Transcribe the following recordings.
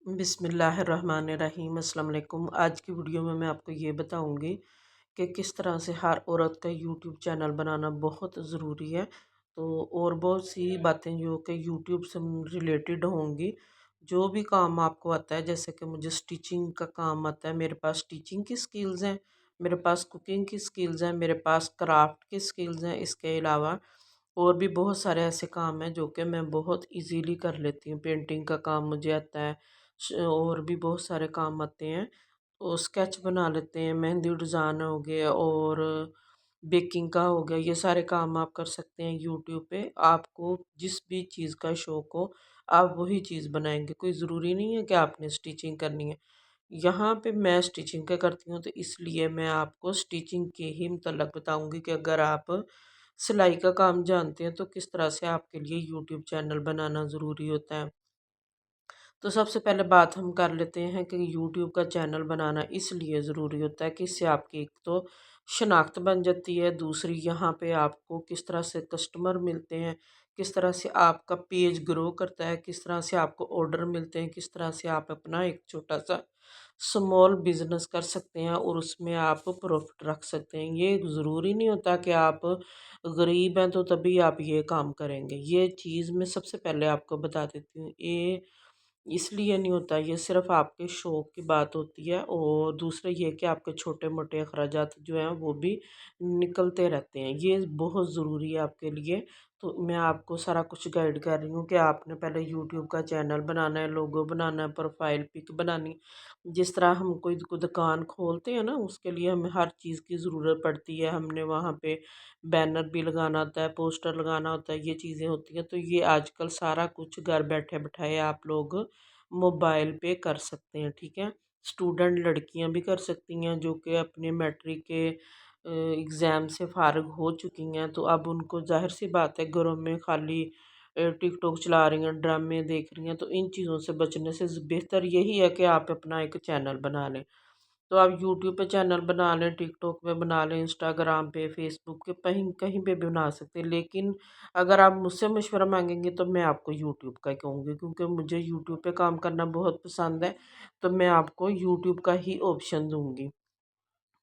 बिस्मिल्लाहिर्रहमानिर्रहीम अस्सलाम वालेकुम। आज की वीडियो में मैं आपको ये बताऊंगी कि किस तरह से हर औरत का यूट्यूब चैनल बनाना बहुत ज़रूरी है। तो और बहुत सी बातें जो कि यूट्यूब से रिलेटेड होंगी। जो भी काम आपको आता है, जैसे कि मुझे स्टिचिंग का काम आता है, मेरे पास स्टिचिंग की स्किल्स हैं, मेरे पास कुकिंग की स्किल्स हैं, मेरे पास क्राफ्ट की स्किल्स हैं। इसके अलावा और भी बहुत सारे ऐसे काम हैं जो कि मैं बहुत इजीली कर लेती हूँ। पेंटिंग का काम मुझे आता है, और भी बहुत सारे काम आते हैं। तो स्केच बना लेते हैं, मेहंदी डिज़ाइन हो गया और बेकिंग का हो गया। ये सारे काम आप कर सकते हैं यूट्यूब पे। आपको जिस भी चीज़ का शौक हो, आप वही चीज़ बनाएंगे। कोई ज़रूरी नहीं है कि आपने स्टिचिंग करनी है। यहाँ पे मैं स्टिचिंग का करती हूँ, तो इसलिए मैं आपको स्टिचिंग के ही मतलब बताऊंगी कि अगर आप सिलाई का काम जानते हैं तो किस तरह से आपके लिए यूट्यूब चैनल बनाना ज़रूरी होता है। तो सबसे पहले बात हम कर लेते हैं कि यूट्यूब का चैनल बनाना इसलिए ज़रूरी होता है कि इससे आपकी एक तो शनाख्त बन जाती है, दूसरी यहाँ पे आपको किस तरह से कस्टमर मिलते हैं, किस तरह से आपका पेज ग्रो करता है, किस तरह से आपको ऑर्डर मिलते हैं, किस तरह से आप अपना एक छोटा सा स्मॉल बिजनेस कर सकते हैं और उसमें आप प्रॉफिट रख सकते हैं। ये ज़रूरी नहीं होता कि आप गरीब हैं तो तभी आप ये काम करेंगे। ये चीज़ मैं सबसे पहले आपको बता देती हूँ। ये इसलिए नहीं होता, ये सिर्फ़ आपके शौक़ की बात होती है। और दूसरा ये कि आपके छोटे-मोटे अखराजात जो हैं वो भी निकलते रहते हैं। ये बहुत ज़रूरी है आपके लिए। तो मैं आपको सारा कुछ गाइड कर रही हूँ कि आपने पहले यूट्यूब का चैनल बनाना है, लोगो बनाना है, प्रोफ़ाइल पिक बनानी। जिस तरह हम कोई दुकान खोलते हैं ना, उसके लिए हमें हर चीज़ की ज़रूरत पड़ती है। हमने वहाँ पे बैनर भी लगाना होता है, पोस्टर लगाना होता है, ये चीज़ें होती हैं। तो ये आजकल सारा कुछ घर बैठे-बिठाए आप लोग मोबाइल पे कर सकते हैं, ठीक है। स्टूडेंट लड़कियां भी कर सकती हैं जो कि अपने मैट्रिक के एग्ज़ाम से फ़ारिग हो चुकी हैं। तो अब उनको ज़ाहिर सी बात है, घरों में खाली टिकटॉक चला रही हैं, ड्रामे देख रही हैं। तो इन चीज़ों से बचने से बेहतर यही है कि आप अपना एक चैनल बना लें। तो आप यूट्यूब पे चैनल बना लें, टिकटॉक पे बना लें, इंस्टाग्राम पे, फेसबुक पे, कहीं कहीं पे भी बना सकते हैं। लेकिन अगर आप मुझसे मशवरा मांगेंगे तो मैं आपको यूट्यूब का ही कहूँगी, क्योंकि मुझे यूट्यूब पे काम करना बहुत पसंद है। तो मैं आपको यूट्यूब का ही ऑप्शन दूँगी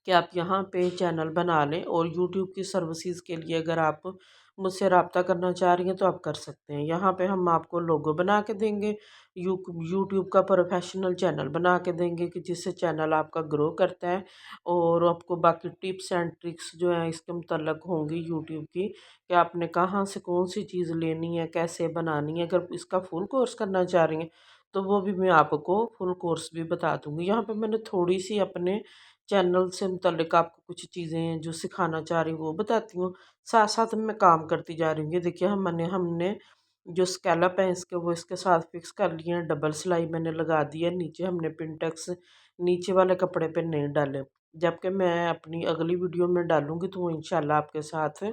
कि आप यहाँ पे चैनल बना लें। और यूट्यूब की सर्विसेज के लिए अगर आप मुझसे रब्ता करना चाह रही हैं तो आप कर सकते हैं। यहाँ पे हम आपको लोगो बना के देंगे, यूट्यूब का प्रोफेशनल चैनल बना के देंगे कि जिससे चैनल आपका ग्रो करता है। और आपको बाकी टिप्स एंड ट्रिक्स जो हैं इसके मुतल्लक होंगी यूट्यूब की, कि आपने कहाँ से कौन सी चीज़ लेनी है, कैसे बनानी है। अगर इसका फुल कोर्स करना चाह रही हैं तो वो भी मैं आपको फुल कोर्स भी बता दूँगी। यहाँ पे मैंने थोड़ी सी अपने चैनल से मुतल्लिक आपको कुछ चीज़ें जो सिखाना चाह रही हूँ वो बताती हूँ। साथ साथ मैं काम करती जा रही हूँ। ये देखिए, हमने हमने जो स्कैलप है इसके, वो इसके साथ फिक्स कर लिए हैं। डबल सिलाई मैंने लगा दी है। नीचे हमने पिनटेक्स नीचे वाले कपड़े पे नहीं डाले, जबकि मैं अपनी अगली वीडियो में डालूंगी तो वो इंशाल्लाह आपके साथ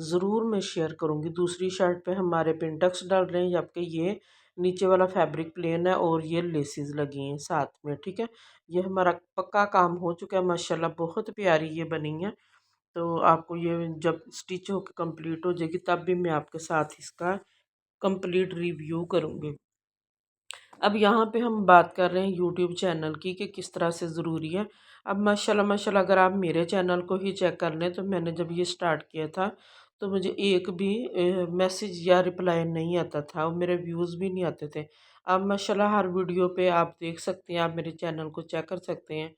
ज़रूर मैं शेयर करूंगी। दूसरी शर्ट पे हमारे पिनटेक्स डाल रहे हैं, जबकि ये नीचे वाला फैब्रिक प्लेन है और ये लेसिस लगी हैं साथ में, ठीक है। ये हमारा पक्का काम हो चुका है, माशाल्लाह बहुत प्यारी ये बनी है। तो आपको ये जब स्टिच होकर कंप्लीट हो जाएगी तब भी मैं आपके साथ इसका कंप्लीट रिव्यू करूँगी। अब यहाँ पे हम बात कर रहे हैं यूट्यूब चैनल की कि किस तरह से ज़रूरी है। अब माशाल्लाह माशाल्लाह अगर आप मेरे चैनल को ही चेक कर लें तो मैंने जब ये स्टार्ट किया था तो मुझे एक भी मैसेज या रिप्लाई नहीं आता था और मेरे व्यूज़ भी नहीं आते थे। अब माशाल्लाह हर वीडियो पे आप देख सकते हैं, आप मेरे चैनल को चेक कर सकते हैं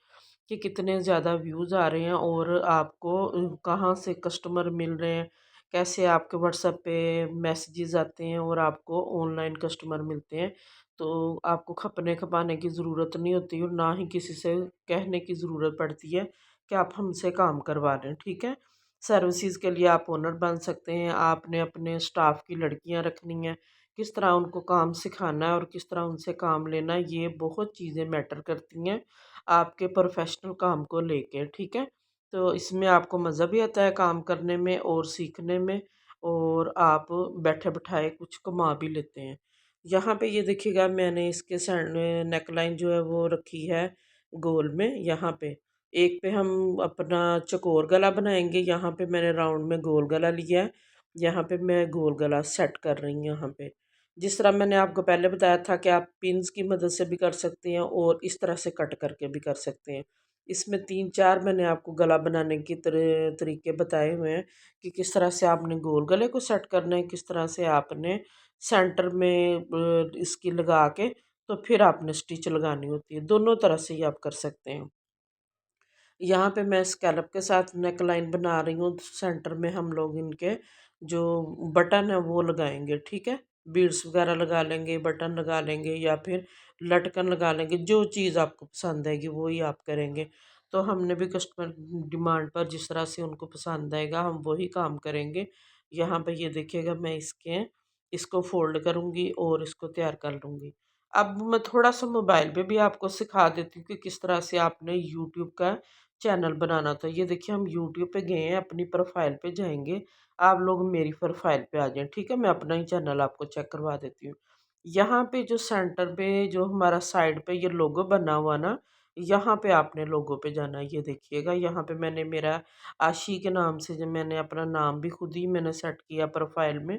कि कितने ज़्यादा व्यूज़ आ रहे हैं और आपको कहाँ से कस्टमर मिल रहे हैं, कैसे आपके व्हाट्सएप पे मैसेजेस आते हैं और आपको ऑनलाइन कस्टमर मिलते हैं। तो आपको खपने खपाने की ज़रूरत नहीं होती और ना ही किसी से कहने की ज़रूरत पड़ती है कि आप हमसे काम करवा रहे हैं, ठीक है। सर्विसेज के लिए आप ओनर बन सकते हैं। आपने अपने स्टाफ की लड़कियां रखनी है, किस तरह उनको काम सिखाना है और किस तरह उनसे काम लेना है, ये बहुत चीज़ें मैटर करती हैं आपके प्रोफेशनल काम को लेके, ठीक है। तो इसमें आपको मज़ा भी आता है काम करने में और सीखने में, और आप बैठे बिठाए कुछ कमा भी लेते हैं। यहाँ पे ये देखिएगा, मैंने इसके नेकलाइन जो है वो रखी है गोल में। यहाँ पे एक पे हम अपना चकोर गला बनाएंगे, यहाँ पे मैंने राउंड में गोल गला लिया है। यहाँ पे मैं गोल गला सेट कर रही हूँ यहाँ पे। जिस तरह मैंने आपको पहले बताया था कि आप पिन्स की मदद से भी कर सकते हैं और इस तरह से कट करके भी कर सकते हैं। इसमें 3-4 मैंने आपको गला बनाने की तरीके बताए हुए हैं कि किस तरह से आपने गोल गले को सेट करना है, किस तरह से आपने सेंटर में इसकी लगा के तो फिर आपने स्टिच लगानी होती है। दोनों तरह से ही आप कर सकते हैं। यहाँ पे मैं स्कैलप के साथ नेक लाइन बना रही हूँ। सेंटर में हम लोग इनके जो बटन है वो लगाएंगे, ठीक है। बीड्स वगैरह लगा लेंगे, बटन लगा लेंगे या फिर लटकन लगा लेंगे। जो चीज़ आपको पसंद आएगी वो ही आप करेंगे। तो हमने भी कस्टमर डिमांड पर जिस तरह से उनको पसंद आएगा हम वही काम करेंगे। यहाँ पे ये देखिएगा मैं इसको फोल्ड करूँगी और इसको तैयार कर लूँगी। अब मैं थोड़ा सा मोबाइल पे भी आपको सिखा देती हूँ कि किस तरह से आपने यूट्यूब का चैनल बनाना था। ये देखिए हम यूट्यूब पे गए हैं, अपनी प्रोफाइल पे जाएंगे। आप लोग मेरी प्रोफाइल पे आ जाएं, ठीक है। मैं अपना ही चैनल आपको चेक करवा देती हूँ। यहाँ पे जो सेंटर पे जो हमारा साइड पे ये लोगो बना हुआ ना, यहाँ पे आपने लोगो पे जाना है। ये देखिएगा यहाँ पे मैंने मेरा आशी के नाम से जो मैंने अपना नाम भी खुद ही मैंने सेट किया प्रोफाइल में।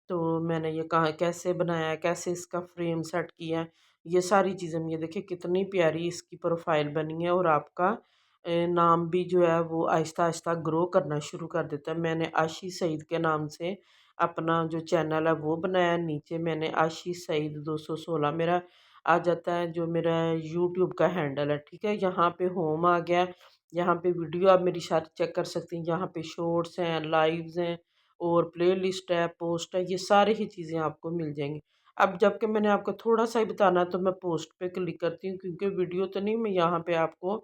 तो मैंने ये कहा कैसे बनाया है, कैसे इसका फ्रेम सेट किया है, ये सारी चीज़ें ये देखिए कितनी प्यारी इसकी प्रोफाइल बनी है। और आपका नाम भी जो है वो आहिस्ता आहिस्ता ग्रो करना शुरू कर देता है। मैंने आशीष सईद के नाम से अपना जो चैनल है वो बनाया। नीचे मैंने आशीष सईद 216 मेरा आ जाता है, जो मेरा यूट्यूब का हैंडल है, ठीक है। यहाँ पे होम आ गया। यहाँ पे वीडियो आप मेरी सारी चेक कर सकते हैं। यहाँ पे शॉर्ट्स हैं, लाइव्स हैं और प्लेलिस्ट है, पोस्ट है, ये सारी ही चीज़ें आपको मिल जाएंगी। अब जबकि मैंने आपको थोड़ा सा ही बताना है तो मैं पोस्ट पे क्लिक करती हूँ, क्योंकि वीडियो तो नहीं मैं यहाँ पे आपको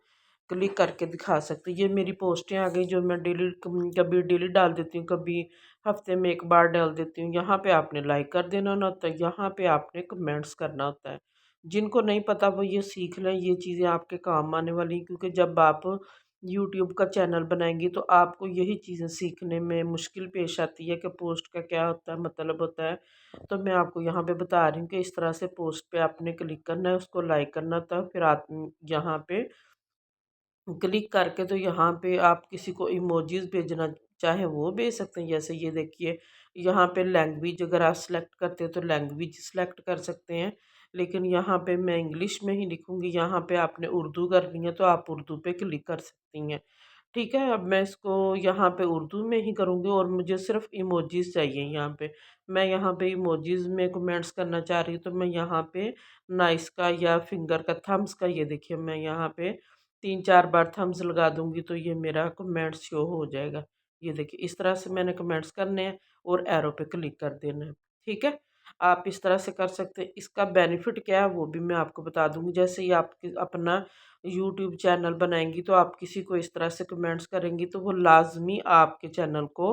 क्लिक करके दिखा सकती। ये मेरी पोस्टें आ गई जो मैं डेली कभी डेली डाल देती हूँ, कभी हफ्ते में एक बार डाल देती हूँ। यहाँ पे आपने लाइक कर देना ना होता है, यहाँ पे आपने कमेंट्स करना होता है। जिनको नहीं पता वो ये सीख लें, ये चीज़ें आपके काम आने वाली हैं, क्योंकि जब आप यूट्यूब का चैनल बनाएंगी तो आपको यही चीज़ें सीखने में मुश्किल पेश आती है कि पोस्ट का क्या होता है, मतलब होता है। तो मैं आपको यहाँ पे बता रही हूँ कि इस तरह से पोस्ट पे आपने क्लिक करना है, उसको लाइक करना होता है। फिर आप यहाँ पे क्लिक करके तो यहाँ पे आप किसी को इमोजीज भेजना चाहे वो भेज सकते हैं। जैसे ये देखिए यहाँ पे लैंग्वेज अगर आप सेलेक्ट करते हैं तो लैंग्वेज सेलेक्ट कर सकते हैं, लेकिन यहाँ पे मैं इंग्लिश में ही लिखूँगी। यहाँ पे आपने उर्दू करनी है तो आप उर्दू पे क्लिक कर सकती हैं, ठीक है। अब मैं इसको यहाँ पे उर्दू में ही करूँगी और मुझे सिर्फ इमोजीज चाहिए यहाँ पे। मैं यहाँ पे इमोजीज में कमेंट्स करना चाह रही हूँ तो मैं यहाँ पे नाइस का या फिंगर का, थम्स का, ये देखिए मैं यहाँ पे 3-4 बार थम्स लगा दूँगी तो ये मेरा कमेंट्स शो हो जाएगा। ये देखिए इस तरह से मैंने कमेंट्स करने हैं और एरो पे क्लिक कर देना है, ठीक है। आप इस तरह से कर सकते हैं। इसका बेनिफिट क्या है वो भी मैं आपको बता दूँगी। जैसे ही आप अपना यूट्यूब चैनल बनाएँगी तो आप किसी को इस तरह से कमेंट्स करेंगी तो वो लाज़मी आपके चैनल को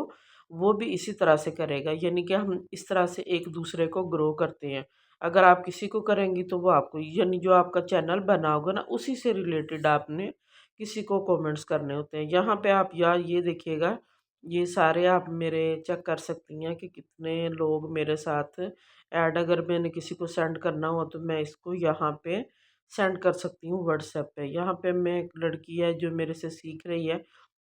वो भी इसी तरह से करेगा। यानी कि हम इस तरह से एक दूसरे को ग्रो करते हैं। अगर आप किसी को करेंगी तो वो आपको, यानी जो आपका चैनल बना होगा ना उसी से रिलेटेड आपने किसी को कमेंट्स करने होते हैं। यहाँ पे आप यार ये देखिएगा, ये सारे आप मेरे चेक कर सकती हैं कि कितने लोग मेरे साथ ऐड, अगर मैंने किसी को सेंड करना हो तो मैं इसको यहाँ पे सेंड कर सकती हूँ व्हाट्सएप पे। यहाँ पे मैं एक लड़की है जो मेरे से सीख रही है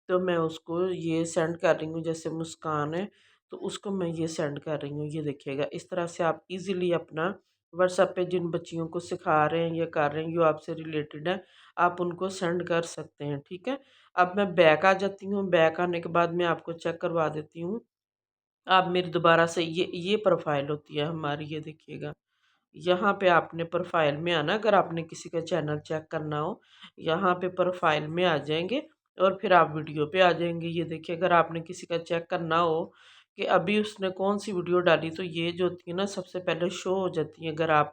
तो मैं उसको ये सेंड कर रही हूँ। जैसे मुस्कान है तो उसको मैं ये सेंड कर रही हूँ। ये देखिएगा इस तरह से आप इजीली अपना व्हाट्सएप पे जिन बच्चियों को सिखा रहे हैं या कर रहे हैं जो आपसे रिलेटेड है, आप उनको सेंड कर सकते हैं, ठीक है। अब मैं बैक आ जाती हूँ। बैक आने के बाद मैं आपको चेक करवा देती हूँ। आप मेरी दोबारा से ये प्रोफाइल होती है हमारी, ये देखिएगा। यहाँ पे आपने प्रोफाइल में आना, अगर आपने किसी का चैनल चेक करना हो यहाँ पे प्रोफाइल में आ जाएंगे और फिर आप वीडियो पे आ जाएंगे। ये देखिए अगर आपने किसी का चेक करना हो कि अभी उसने कौन सी वीडियो डाली तो ये जो होती है ना सबसे पहले शो हो जाती है अगर आप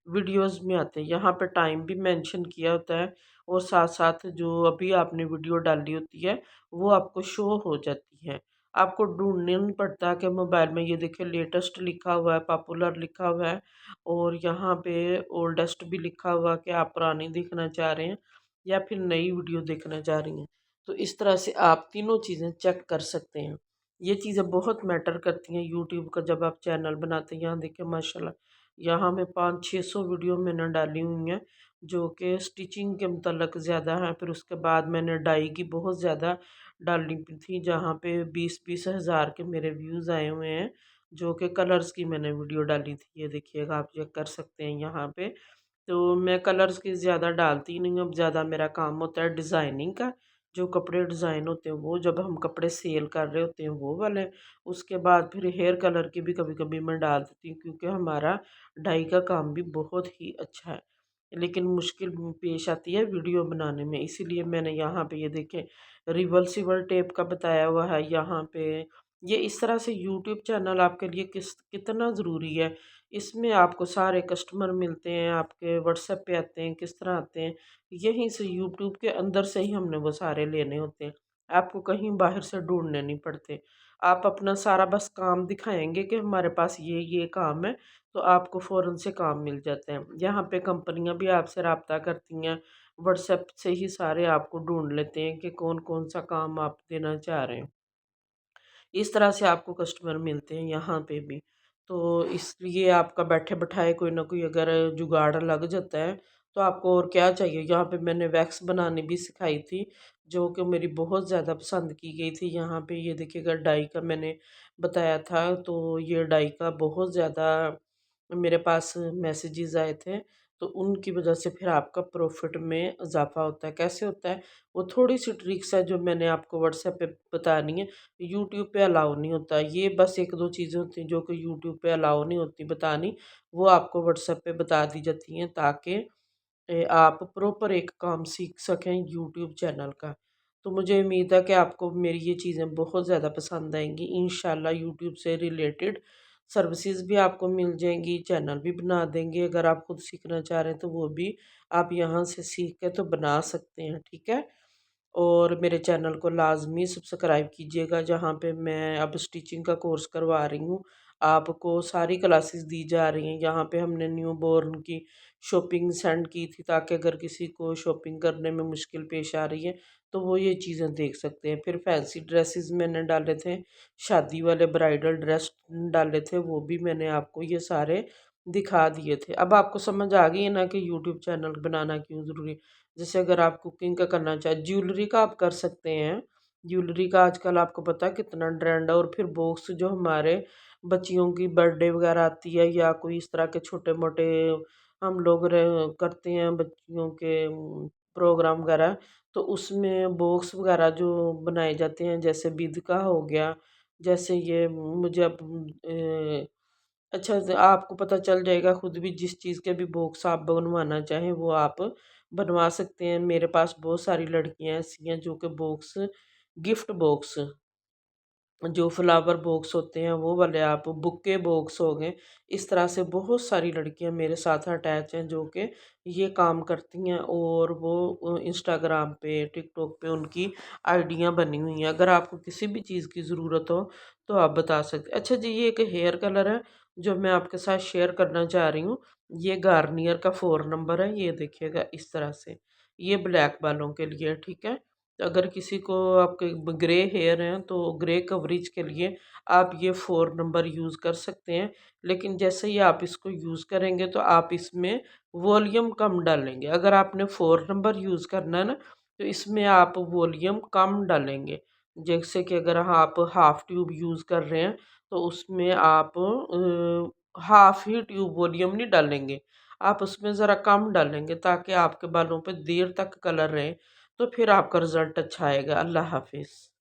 वीडियोस में आते हैं। यहाँ पे टाइम भी मेंशन किया होता है और साथ साथ जो अभी आपने वीडियो डाली होती है वो आपको शो हो जाती है। आपको ढूंढने नहीं पड़ता कि मोबाइल में, ये देखिए लेटेस्ट लिखा हुआ है, पॉपुलर लिखा हुआ है और यहाँ पे ओल्डेस्ट भी लिखा हुआ कि आप पुरानी देखना चाह रहे हैं या फिर नई वीडियो देखना चाह रही हैं। तो इस तरह से आप तीनों चीज़ें चेक कर सकते हैं। ये चीज़ें बहुत मैटर करती हैं यूट्यूब का जब आप चैनल बनाते हैं। यहाँ देखिए माशाल्लाह यहाँ मैं 500-600 वीडियो मैंने डाली हुई हैं जो कि स्टिचिंग के मतलब ज़्यादा हैं। फिर उसके बाद मैंने डाई की बहुत ज़्यादा डाली थी जहाँ पे 20-20 हज़ार के मेरे व्यूज़ आए हुए हैं। जो कि कलर्स की मैंने वीडियो डाली थी। ये देखिएगा, आप चेक कर सकते हैं यहाँ पे। तो मैं कलर्स की ज़्यादा डालती नहीं हूँ, अब ज़्यादा मेरा काम होता है डिज़ाइनिंग का। जो कपड़े डिज़ाइन होते हैं वो जब हम कपड़े सेल कर रहे होते हैं वो वाले। उसके बाद फिर हेयर कलर की भी कभी-कभी मैं डाल देती हूँ, क्योंकि हमारा डाई का काम भी बहुत ही अच्छा है। लेकिन मुश्किल पेश आती है वीडियो बनाने में, इसीलिए मैंने यहाँ पे ये देखें रिवर्सिबल टेप का बताया हुआ है यहाँ पे। ये इस तरह से यूट्यूब चैनल आपके लिए कितना ज़रूरी है। इसमें आपको सारे कस्टमर मिलते हैं, आपके व्हाट्सएप पे आते हैं, किस तरह आते हैं, यहीं से यूट्यूब के अंदर से ही हमने वो सारे लेने होते हैं। आपको कहीं बाहर से ढूँढने नहीं पड़ते। आप अपना सारा बस काम दिखाएँगे कि हमारे पास ये काम है, तो आपको फ़ौरन से काम मिल जाते हैं। यहाँ पे कंपनियाँ भी आपसे राब्ता करती हैं, व्हाट्सएप से ही सारे आपको ढूँढ लेते हैं कि कौन-कौन सा काम आप देना चाह रहे हैं। इस तरह से आपको कस्टमर मिलते हैं यहाँ पे भी। तो इसलिए आपका बैठे-बिठाए कोई ना कोई अगर जुगाड़ लग जाता है, तो आपको और क्या चाहिए। यहाँ पे मैंने वैक्स बनानी भी सिखाई थी, जो कि मेरी बहुत ज़्यादा पसंद की गई थी। यहाँ पे ये देखिएगा डाई का मैंने बताया था, तो ये डाई का बहुत ज़्यादा मेरे पास मैसेजेस आए थे, तो उनकी वजह से फिर आपका प्रॉफ़िट में इज़ाफ़ा होता है। कैसे होता है? वो थोड़ी-सी ट्रिक्स है जो मैंने आपको व्हाट्सएप पे बतानी है, यूट्यूब पे अलाउ नहीं होता। ये बस 1-2 चीज़ें होती हैं जो कि यूट्यूब पे अलाउ नहीं होती बतानी, वो आपको व्हाट्सएप पे बता दी जाती हैं, ताकि आप प्रॉपर एक काम सीख सकें यूट्यूब चैनल का। तो मुझे उम्मीद है कि आपको मेरी ये चीज़ें बहुत ज़्यादा पसंद आएँगी। इंशाल्लाह यूट्यूब से रिलेटेड सर्विसेज़ भी आपको मिल जाएँगी, चैनल भी बना देंगे। अगर आप खुद सीखना चाह रहे हैं तो वो भी आप यहाँ से सीख के तो बना सकते हैं, ठीक है? और मेरे चैनल को लाज़मी सब्सक्राइब कीजिएगा, जहाँ पे मैं अब स्टिचिंग का कोर्स करवा रही हूँ। आपको सारी क्लासेस दी जा रही हैं। यहाँ पे हमने न्यू बॉर्न की शॉपिंग सेंड की थी, ताकि अगर किसी को शॉपिंग करने में मुश्किल पेश आ रही है, तो वो ये चीज़ें देख सकते हैं। फिर फैंसी ड्रेसेस मैंने डाले थे, शादी वाले ब्राइडल ड्रेस डाले थे, वो भी मैंने आपको ये सारे दिखा दिए थे। अब आपको समझ आ गई है ना कि यूट्यूब चैनल बनाना क्यों ज़रूरी है। जैसे अगर आप कुकिंग का करना चाहें, ज्वेलरी का आप कर सकते हैं। ज्वेलरी का आजकल आपको पता है कितना ट्रेंड है। और फिर बॉक्स जो हमारे बच्चियों की बर्थडे वगैरह आती है, या कोई इस तरह के छोटे-मोटे हम लोग करते हैं बच्चियों के प्रोग्राम वगैरह, तो उसमें बॉक्स वगैरह जो बनाए जाते हैं, जैसे बिद का हो गया, जैसे ये मुझे अब अच्छा से आपको पता चल जाएगा खुद भी, जिस चीज़ के भी बॉक्स आप बनवाना चाहें वो आप बनवा सकते हैं। मेरे पास बहुत सारी लड़कियां ऐसी हैं जो कि बॉक्स, गिफ्ट बॉक्स, जो फ्लावर बॉक्स होते हैं वो वाले, आप बुके बॉक्स हो गए, इस तरह से बहुत सारी लड़कियां मेरे साथ अटैच हैं जो कि ये काम करती हैं। और वो इंस्टाग्राम पे, टिकटॉक पे उनकी आइडियां बनी हुई हैं। अगर आपको किसी भी चीज़ की ज़रूरत हो तो आप बता सकते हैं। अच्छा जी, ये एक हेयर कलर है जो मैं आपके साथ शेयर करना चाह रही हूँ। ये गार्नियर का 4 नंबर है, ये देखिएगा इस तरह से। ये ब्लैक बालों के लिए, ठीक है। अगर किसी को आपके ग्रे हेयर हैं तो ग्रे कवरेज के लिए आप ये 4 नंबर यूज़ कर सकते हैं। लेकिन जैसे ही आप इसको यूज़ करेंगे तो आप इसमें वॉल्यूम कम डालेंगे। अगर आपने 4 नंबर यूज़ करना है ना, तो इसमें आप वॉल्यूम कम डालेंगे। जैसे कि अगर आप हाफ़ ट्यूब यूज़ कर रहे हैं, तो उसमें आप हाफ़ ही ट्यूब वॉल्यूम नहीं डालेंगे। आप उसमें ज़रा कम डालेंगे, ताकि आपके बालों पे देर तक कलर रहे, तो फिर आपका रिज़ल्ट अच्छा आएगा। अल्लाह हाफ़िज़।